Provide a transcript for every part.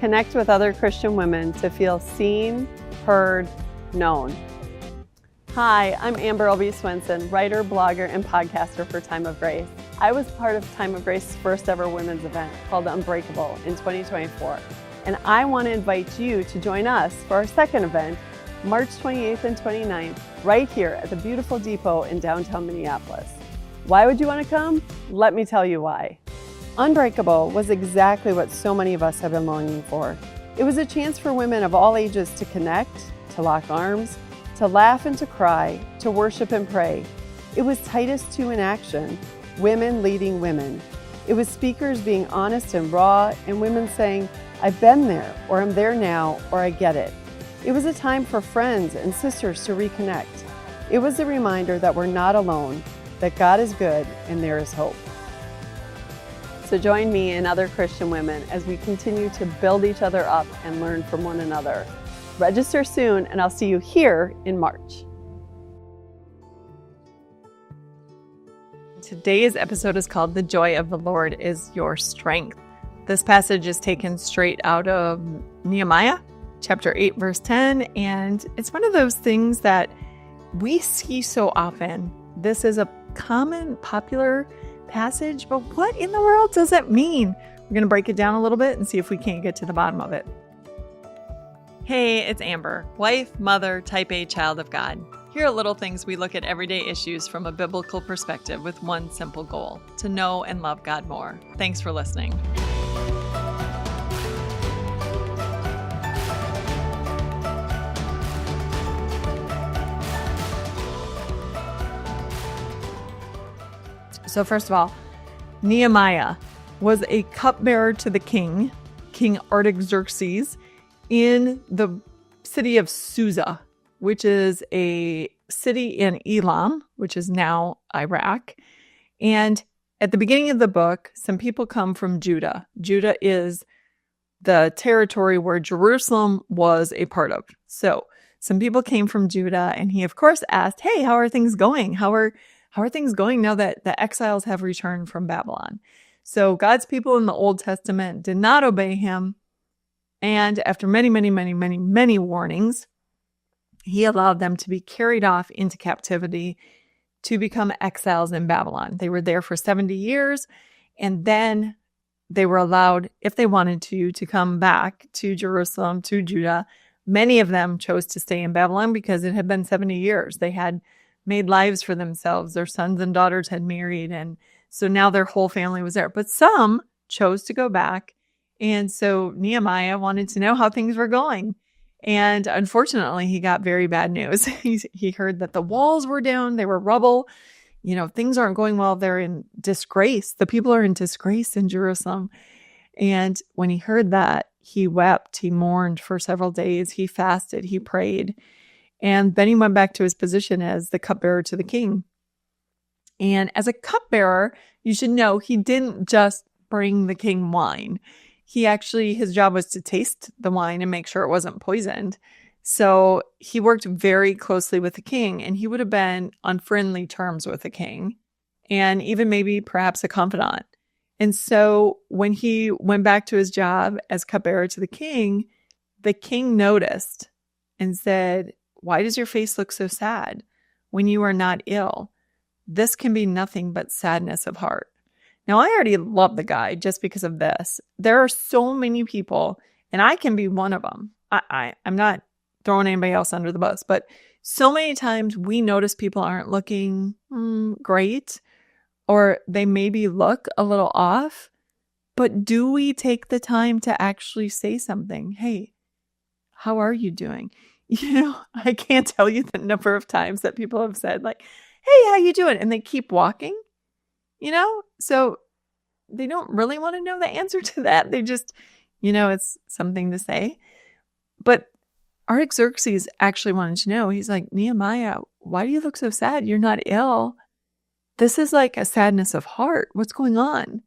connect with other Christian women to feel seen, heard, known. Hi, I'm Amber L.B. Swenson, writer, blogger, and podcaster for Time of Grace. I was part of Time of Grace's first ever women's event called Unbreakable in 2024. And I want to invite you to join us for our second event, March 28th and 29th, right here at the beautiful depot in downtown Minneapolis. Why would you want to come? Let me tell you why. Unbreakable was exactly what so many of us have been longing for. It was a chance for women of all ages to connect, to lock arms, to laugh and to cry, to worship and pray. It was Titus 2 in action, women leading women. It was speakers being honest and raw, and women saying, I've been there, or I'm there now, or I get it. It was a time for friends and sisters to reconnect. It was a reminder that we're not alone, that God is good, and there is hope. So join me and other Christian women as we continue to build each other up and learn from one another. Register soon, and I'll see you here in March. Today's episode is called The Joy of the Lord is Your Strength. This passage is taken straight out of Nehemiah, chapter 8, verse 10, and it's one of those things that we see so often. This is a common, popular passage, but what in the world does it mean? We're going to break it down a little bit and see if we can't get to the bottom of it. Hey, it's Amber, wife, mother, type A child of God. Here at Little Things, we look at everyday issues from a biblical perspective with one simple goal: to know and love God more. Thanks for listening. So first of all, Nehemiah was a cupbearer to the king, King Artaxerxes, in the city of Susa, which is a city in Elam, which is now Iraq. And at the beginning of the book, some people come from Judah. Judah is the territory where Jerusalem was a part of. So some people came from Judah, and he, of course, asked, hey, how are things going? How are things going now that the exiles have returned from Babylon? So God's people in the Old Testament did not obey him. And after many, many, many, many, many warnings, he allowed them to be carried off into captivity to become exiles in Babylon. They were there for 70 years, and then they were allowed, if they wanted to come back to Jerusalem, to Judah. Many of them chose to stay in Babylon because it had been 70 years. They had made lives for themselves. Their sons and daughters had married, and so now their whole family was there. But some chose to go back, and so Nehemiah wanted to know how things were going. And unfortunately, he got very bad news. He heard that the walls were down, they were rubble. You know, things aren't going well. They're in disgrace. The people are in disgrace in Jerusalem. And when he heard that, he wept, he mourned for several days, he fasted, he prayed. And then he went back to his position as the cupbearer to the king. And as a cupbearer, you should know he didn't just bring the king wine. His job was to taste the wine and make sure it wasn't poisoned. So he worked very closely with the king, and he would have been on friendly terms with the king, and even maybe perhaps a confidant. And so when he went back to his job as cupbearer to the king noticed and said, why does your face look so sad when you are not ill? This can be nothing but sadness of heart. Now, I already love the guy just because of this. There are so many people, and I can be one of them. I'm not throwing anybody else under the bus, but so many times we notice people aren't looking great, or they maybe look a little off, but do we take the time to actually say something? Hey, how are you doing? You know, I can't tell you the number of times that people have said like, hey, how you doing? And they keep walking, you know? So they don't really want to know the answer to that. They just, it's something to say. But Artaxerxes actually wanted to know. He's like, Nehemiah, why do you look so sad? You're not ill. This is like a sadness of heart. What's going on?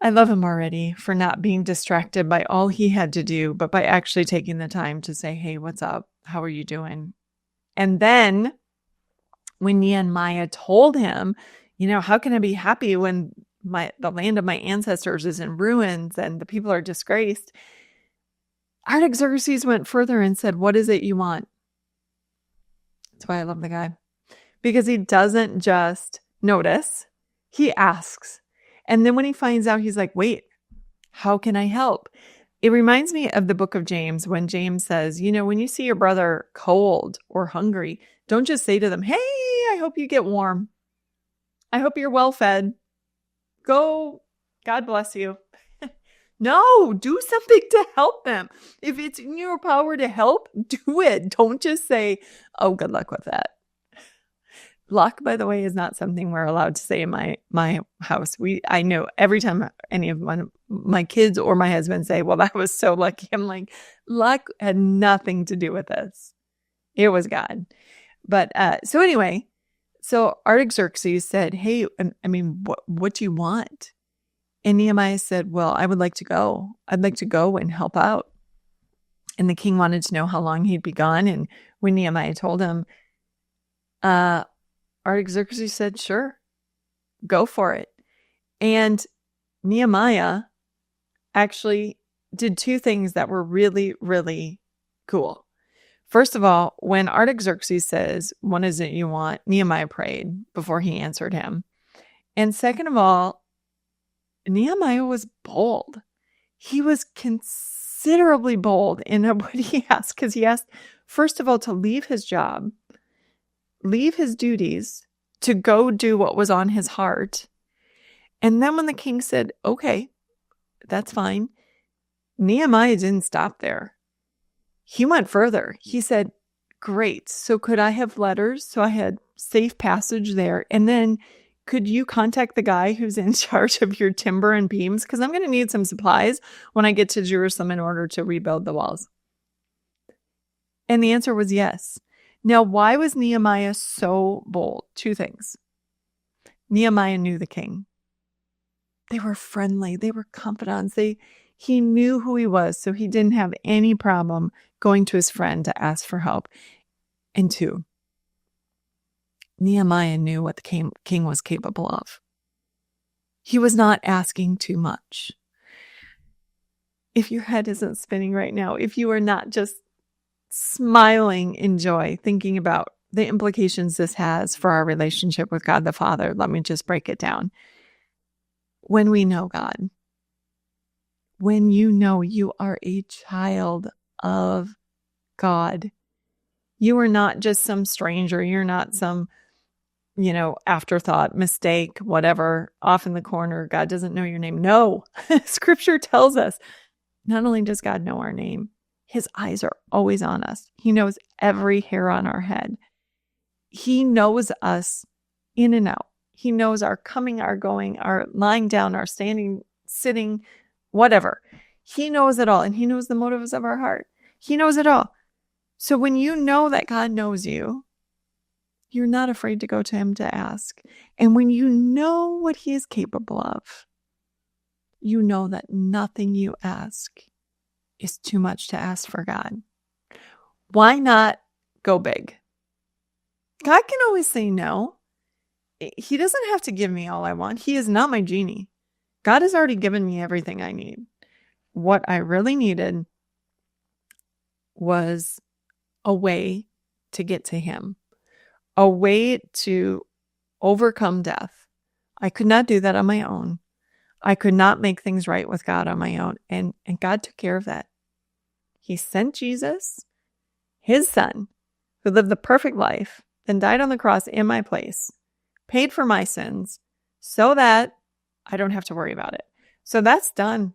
I love him already for not being distracted by all he had to do, but by actually taking the time to say, hey, what's up? How are you doing? And then when Nehemiah told him, how can I be happy when the land of my ancestors is in ruins and the people are disgraced. Artaxerxes went further and said, what is it you want? That's why I love the guy. Because he doesn't just notice, he asks. And then when he finds out, he's like, wait, how can I help? It reminds me of the book of James when James says, when you see your brother cold or hungry, don't just say to them, hey, I hope you get warm. I hope you're well fed. Go, God bless you. No, do something to help them. If it's in your power to help, do it. Don't just say, oh, good luck with that. Luck, by the way, is not something we're allowed to say in my house. I know every time any of my kids or my husband say, well, that was so lucky. I'm like, luck had nothing to do with this. It was God. But so anyway, so Artaxerxes said, hey, what do you want? And Nehemiah said, well, I would like to go. I'd like to go and help out. And the king wanted to know how long he'd be gone. And when Nehemiah told him, Artaxerxes said, sure, go for it. And Nehemiah actually did two things that were really, really cool. First of all, when Artaxerxes says, what is it you want? Nehemiah prayed before he answered him. And second of all, Nehemiah was bold. He was considerably bold in what he asked, because he asked, first of all, to leave his job, leave his duties to go do what was on his heart. And then when the king said, okay, that's fine, Nehemiah didn't stop there. He went further. He said, great. So could I have letters? So I had safe passage there. And then could you contact the guy who's in charge of your timber and beams? Because I'm going to need some supplies when I get to Jerusalem in order to rebuild the walls. And the answer was yes. Now, why was Nehemiah so bold? Two things. Nehemiah knew the king. They were friendly. They were confidants. He knew who he was, so he didn't have any problem going to his friend to ask for help. And two, Nehemiah knew what the king was capable of. He was not asking too much. If your head isn't spinning right now, if you are not just smiling in joy, thinking about the implications this has for our relationship with God the Father, let me just break it down. When we know God, when you know you are a child of God, you are not just some stranger, you're not some afterthought, mistake, whatever, off in the corner. God doesn't know your name. No, Scripture tells us not only does God know our name, his eyes are always on us. He knows every hair on our head. He knows us in and out. He knows our coming, our going, our lying down, our standing, sitting, whatever. He knows it all. And he knows the motives of our heart. He knows it all. So when you know that God knows you, you're not afraid to go to him to ask. And when you know what he is capable of, you know that nothing you ask is too much to ask for God. Why not go big? God can always say no. He doesn't have to give me all I want. He is not my genie. God has already given me everything I need. What I really needed was a way to get to him. A way to overcome death. I could not do that on my own. I could not make things right with God on my own. And God took care of that. He sent Jesus, his son, who lived the perfect life, then died on the cross in my place, paid for my sins, so that I don't have to worry about it. So that's done.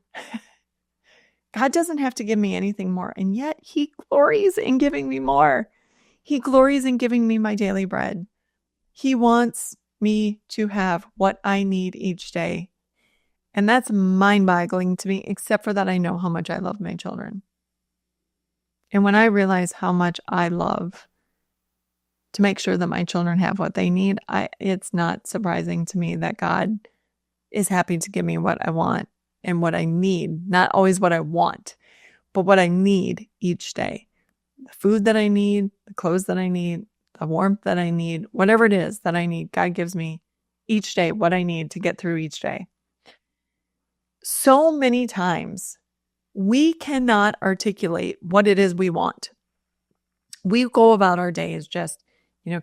God doesn't have to give me anything more. And yet he glories in giving me more. He glories in giving me my daily bread. He wants me to have what I need each day. And that's mind-boggling to me, except for that I know how much I love my children. And when I realize how much I love to make sure that my children have what they need, it's not surprising to me that God is happy to give me what I want and what I need. Not always what I want, but what I need each day. The food that I need, the clothes that I need, the warmth that I need, whatever it is that I need, God gives me each day what I need to get through each day. So many times we cannot articulate what it is we want. We go about our days just,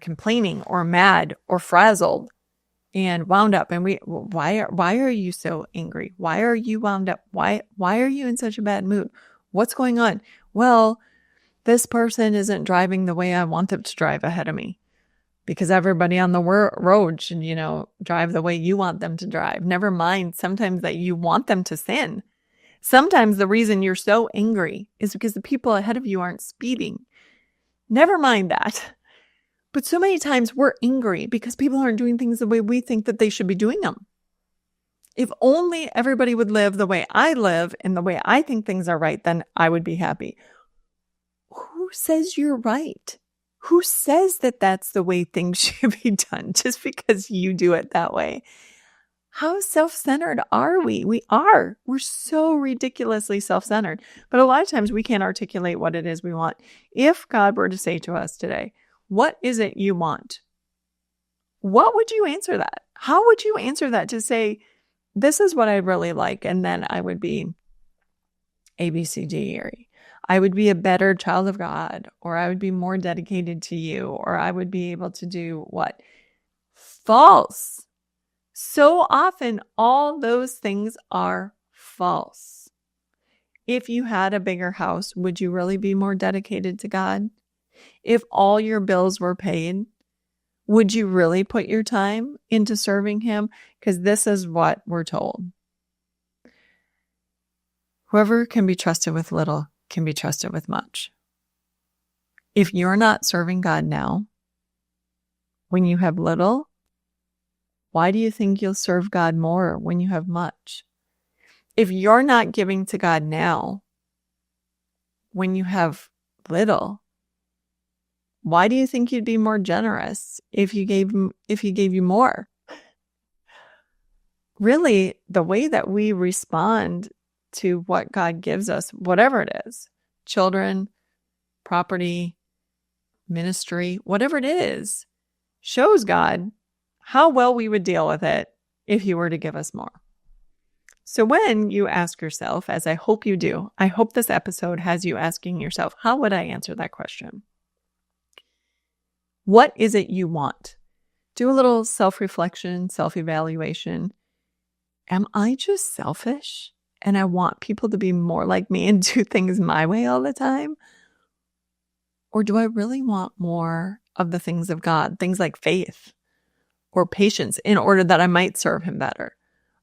complaining or mad or frazzled and wound up. And why are you so angry? Why are you wound up? Why are you in such a bad mood? What's going on? Well, this person isn't driving the way I want them to drive ahead of me, because everybody on the road should, drive the way you want them to drive. Never mind sometimes that you want them to sin. Sometimes the reason you're so angry is because the people ahead of you aren't speeding. Never mind that. But so many times we're angry because people aren't doing things the way we think that they should be doing them. If only everybody would live the way I live and the way I think things are right, then I would be happy. Who says you're right? Who says that that's the way things should be done just because you do it that way? How self-centered are we? We are. We're so ridiculously self-centered. But a lot of times we can't articulate what it is we want. If God were to say to us today, what is it you want? What would you answer that? How would you answer that to say, this is what I really like, and then I would be A, B, C, D, or E. I would be a better child of God, or I would be more dedicated to you, or I would be able to do what? False. So often, all those things are false. If you had a bigger house, would you really be more dedicated to God? If all your bills were paid, would you really put your time into serving Him? Because this is what we're told. Whoever can be trusted with little can be trusted with much. If you're not serving God now, when you have little, why do you think you'll serve God more when you have much? If you're not giving to God now, when you have little, why do you think you'd be more generous if He gave you more? Really, the way that we respond to what God gives us, whatever it is, children, property, ministry, whatever it is, shows God how well we would deal with it if He were to give us more. So when you ask yourself, as I hope you do, I hope this episode has you asking yourself, how would I answer that question? What is it you want? Do a little self-reflection, self-evaluation. Am I just selfish and I want people to be more like me and do things my way all the time? Or do I really want more of the things of God, things like faith or patience, in order that I might serve Him better?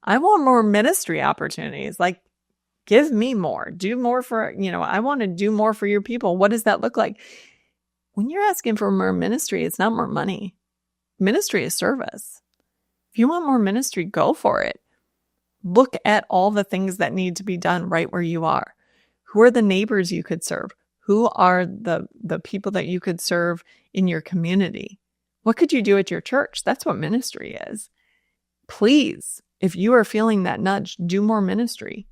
I want more ministry opportunities. Like, give me more. Do more for, I want to do more for your people. What does that look like? When you're asking for more ministry, it's not more money. Ministry is service. If you want more ministry, go for it. Look at all the things that need to be done right where you are. Who are the neighbors you could serve? Who are the people that you could serve in your community? What could you do at your church? That's what ministry is. Please, if you are feeling that nudge, do more ministry.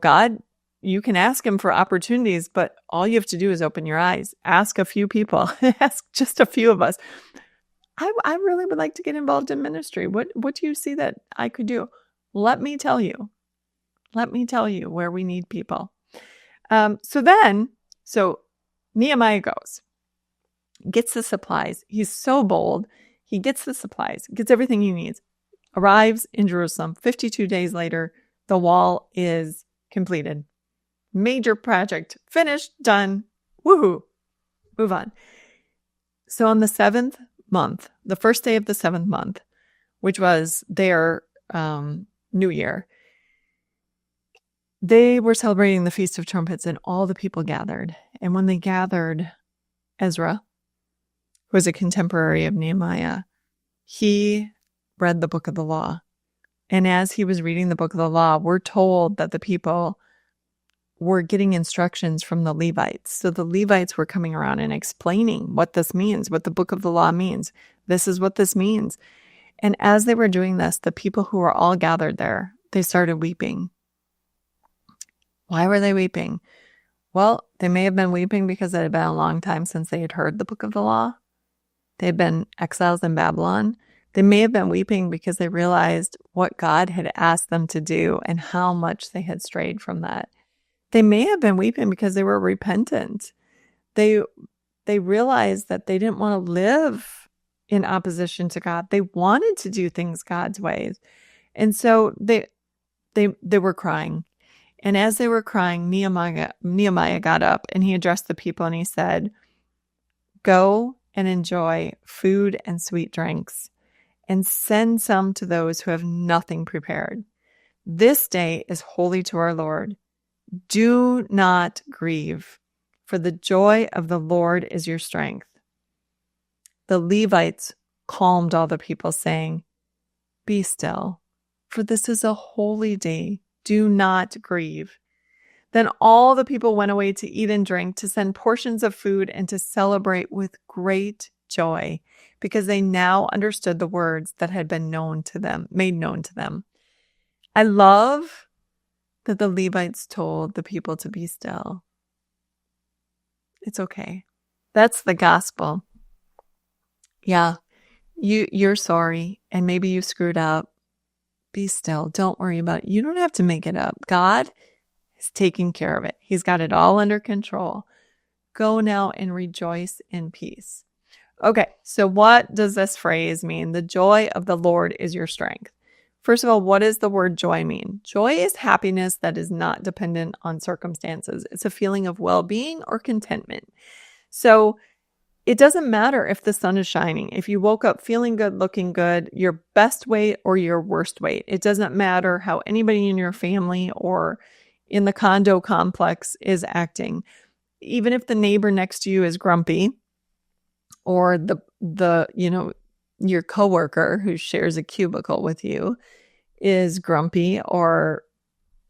God, you can ask Him for opportunities, but all you have to do is open your eyes. Ask a few people. Ask just a few of us. I really would like to get involved in ministry. What do you see that I could do? Let me tell you. Let me tell you where we need people. So Nehemiah goes, gets the supplies. He's so bold. He gets the supplies, gets everything he needs, arrives in Jerusalem. 52 days later, the wall is completed. Major project finished, done. Woohoo. Move on. So on the 7th month, the first day of the 7th month, which was their New Year, they were celebrating the Feast of Trumpets, and all the people gathered. And when they gathered, Ezra, who was a contemporary of Nehemiah, he read the book of the law. And as he was reading the book of the law, we're told that the people were getting instructions from the Levites. So the Levites were coming around and explaining what this means, what the book of the law means. This is what this means. And as they were doing this, the people who were all gathered there, they started weeping. Why were they weeping? Well, they may have been weeping because it had been a long time since they had heard the book of the law. They had been exiles in Babylon. They may have been weeping because they realized what God had asked them to do and how much they had strayed from that. They may have been weeping because they were repentant. They realized that they didn't want to live in opposition to God. They wanted to do things God's ways. And so they were crying. And as they were crying, Nehemiah got up and he addressed the people and he said, "Go and enjoy food and sweet drinks, and send some to those who have nothing prepared. This day is holy to our Lord. Do not grieve, for the joy of the Lord is your strength." The Levites calmed all the people, saying, "Be still, for this is a holy day. Do not grieve." Then all the people went away to eat and drink, to send portions of food, and to celebrate with great joy, because they now understood the words that had been made known to them. I love that the Levites told the people to be still. It's okay. That's the gospel. Yeah, you're sorry, and maybe you screwed up. Be still. Don't worry about it. You don't have to make it up. God is taking care of it. He's got it all under control. Go now and rejoice in peace. Okay, so what does this phrase mean? The joy of the Lord is your strength. First of all, what does the word joy mean? Joy is happiness that is not dependent on circumstances. It's a feeling of well-being or contentment. So it doesn't matter if the sun is shining. If you woke up feeling good, looking good, your best weight or your worst weight. It doesn't matter how anybody in your family or in the condo complex is acting. Even if the neighbor next to you is grumpy, or your coworker who shares a cubicle with you is grumpy or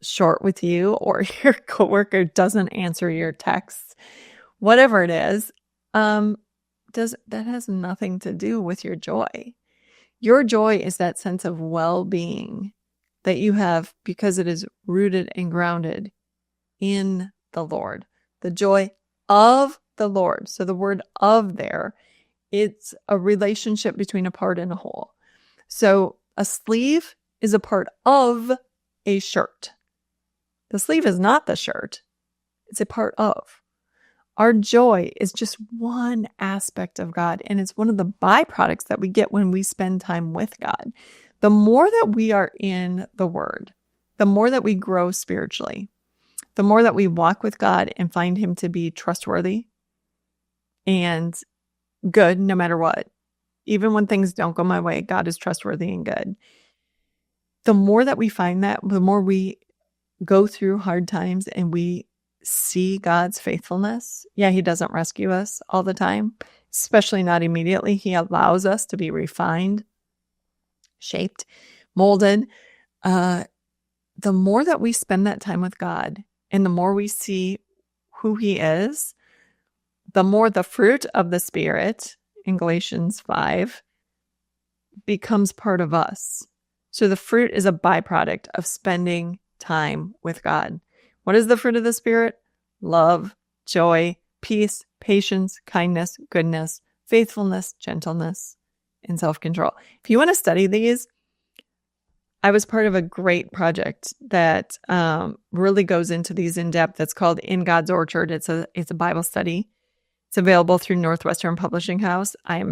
short with you, or your coworker doesn't answer your texts, whatever it is, that has nothing to do with your joy. Your joy is that sense of well-being that you have because it is rooted and grounded in the Lord. The joy of the Lord. So the word "of" there, it's a relationship between a part and a whole. So a sleeve is a part of a shirt. The sleeve is not the shirt. It's a part of. Our joy is just one aspect of God, and it's one of the byproducts that we get when we spend time with God. The more that we are in the Word, the more that we grow spiritually, the more that we walk with God and find Him to be trustworthy and good no matter what. Even when things don't go my way, God is trustworthy and good. The more that we find that, the more we go through hard times and we see God's faithfulness. Yeah, He doesn't rescue us all the time, especially not immediately. He allows us to be refined, shaped, molded. The more that we spend that time with God and the more we see who He is, the more the fruit of the Spirit in Galatians 5 becomes part of us. So the fruit is a byproduct of spending time with God. What is the fruit of the Spirit? Love, joy, peace, patience, kindness, goodness, faithfulness, gentleness, and self-control. If you want to study these, I was part of a great project that really goes into these in depth. It's called In God's Orchard. It's a Bible study. It's available through Northwestern Publishing House. I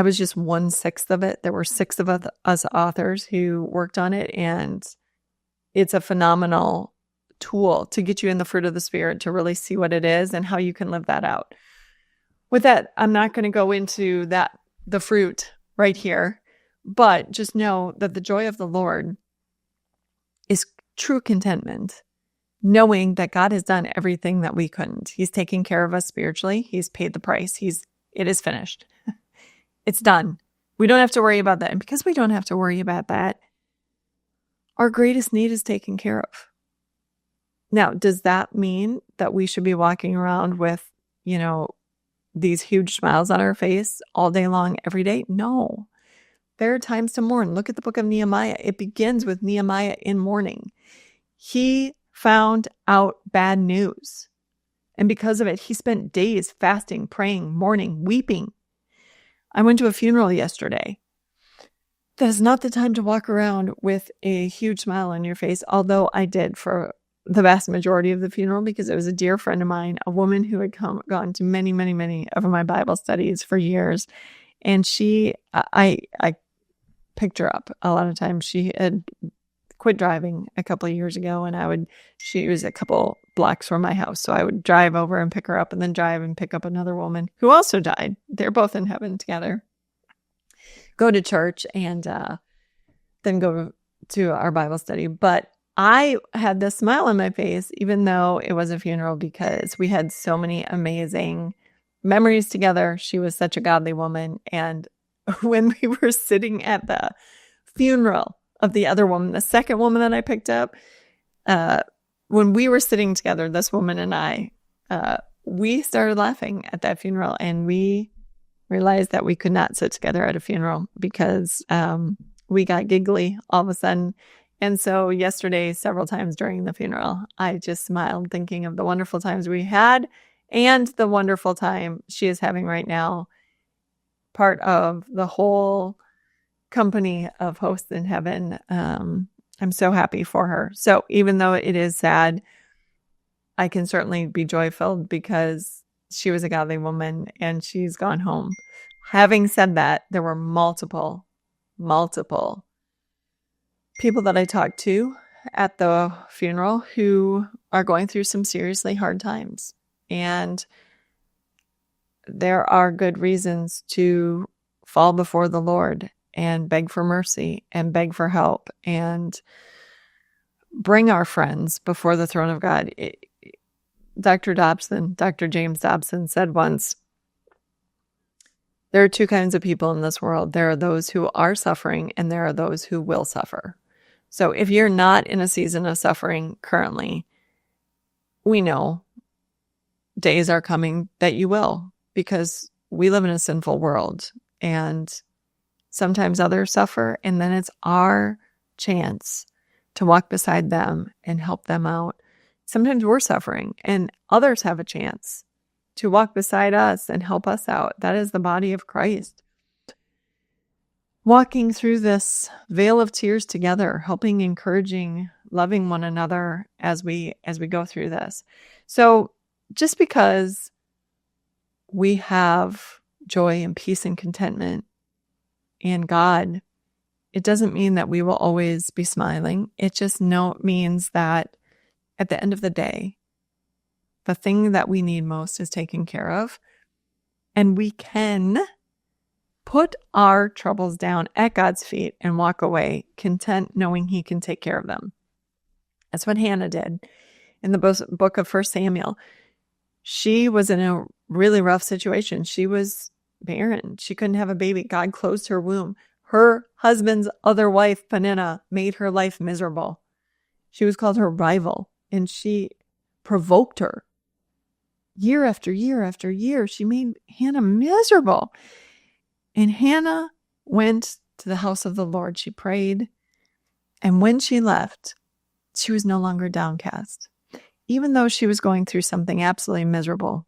was just 1/6 of it. There were 6 of us authors who worked on it, and it's a phenomenal tool to get you in the fruit of the Spirit, to really see what it is and how you can live that out. With that, I'm not going to go into the fruit right here, but just know that the joy of the Lord is true contentment, knowing that God has done everything that we couldn't. He's taking care of us spiritually. He's paid the price. It is finished. It's done. We don't have to worry about that. And because we don't have to worry about that, our greatest need is taken care of. Now, does that mean that we should be walking around with, these huge smiles on our face all day long, every day? No. There are times to mourn. Look at the book of Nehemiah. It begins with Nehemiah in mourning. He found out bad news. And because of it, he spent days fasting, praying, mourning, weeping. I went to a funeral yesterday. that is not the time to walk around with a huge smile on your face, although I did for the vast majority of the funeral, because it was a dear friend of mine, a woman who had gone to many, many, many of my Bible studies for years. And I picked her up a lot of times. She had quit driving a couple of years ago, and she was a couple blocks from my house. So I would drive over and pick her up, and then drive and pick up another woman who also died. They're both in heaven together. Go to church and then go to our Bible study. But I had this smile on my face, even though it was a funeral, because we had so many amazing memories together. She was such a godly woman. And when we were sitting at the funeral of the other woman, the second woman that I picked up, when we were sitting together, this woman and I, we started laughing at that funeral, and we realized that we could not sit together at a funeral because we got giggly all of a sudden. And so yesterday, several times during the funeral, I just smiled, thinking of the wonderful times we had and the wonderful time she is having right now, part of the whole company of hosts in heaven. I'm so happy for her. So even though it is sad, I can certainly be joy-filled because she was a godly woman and she's gone home. Having said that, there were multiple people that I talked to at the funeral who are going through some seriously hard times. And there are good reasons to fall before the Lord and beg for mercy and beg for help and bring our friends before the throne of God. Dr. James Dobson said once, there are two kinds of people in this world. There are those who are suffering, and there are those who will suffer. So if you're not in a season of suffering currently, we know days are coming that you will, because we live in a sinful world, and sometimes others suffer, and then it's our chance to walk beside them and help them out. Sometimes we're suffering, and others have a chance to walk beside us and help us out. That is the body of Christ. Walking through this veil of tears together, helping, encouraging, loving one another as we go through this. So just because we have joy and peace and contentment in God, it doesn't mean that we will always be smiling. It just means that at the end of the day, the thing that we need most is taken care of, and we can put our troubles down at God's feet and walk away content, knowing He can take care of them. That's what Hannah did in the book of 1 Samuel. She was in a really rough situation. She was barren. She couldn't have a baby. God closed her womb. Her husband's other wife, Peninnah, made her life miserable. She was called her rival, and she provoked her. Year after year after year, she made Hannah miserable. And Hannah went to the house of the Lord. She prayed. And when she left, she was no longer downcast. Even though she was going through something absolutely miserable,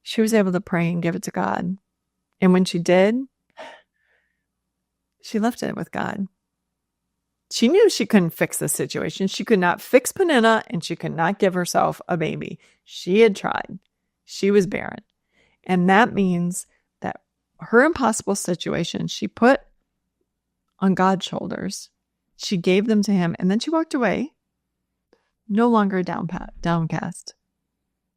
she was able to pray and give it to God. And when she did, she left it with God. She knew she couldn't fix the situation. She could not fix Peninnah, and she could not give herself a baby. She had tried. She was barren. And that means that her impossible situation, she put on God's shoulders. She gave them to Him, and then she walked away, no longer downcast.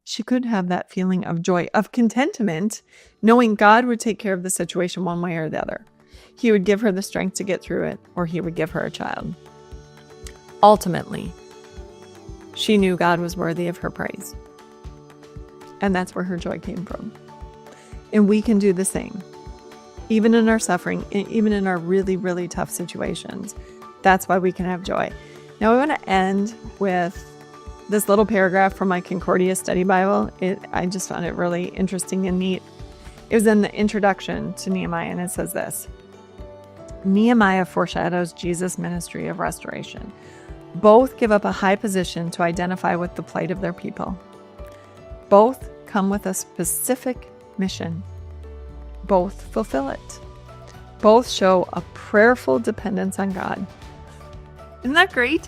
She could have that feeling of joy, of contentment, knowing God would take care of the situation one way or the other. He would give her the strength to get through it, or He would give her a child. Ultimately, she knew God was worthy of her praise. And that's where her joy came from. And we can do the same. Even in our suffering, even in our really, really tough situations. That's why we can have joy. Now I want to end with this little paragraph from my Concordia Study Bible. I just found it really interesting and neat. It was in the introduction to Nehemiah, and it says this: Nehemiah foreshadows Jesus' ministry of restoration. Both give up a high position to identify with the plight of their people. Both come with a specific mission. Both fulfill it. Both show a prayerful dependence on God. Isn't that great?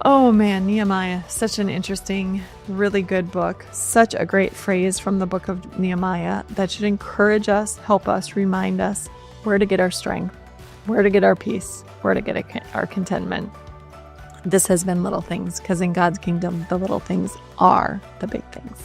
Oh man, Nehemiah, such an interesting, really good book. Such a great phrase from the book of Nehemiah that should encourage us, help us, remind us where to get our strength, where to get our peace, where to get our contentment. This has been Little Things, because in God's kingdom, the little things are the big things.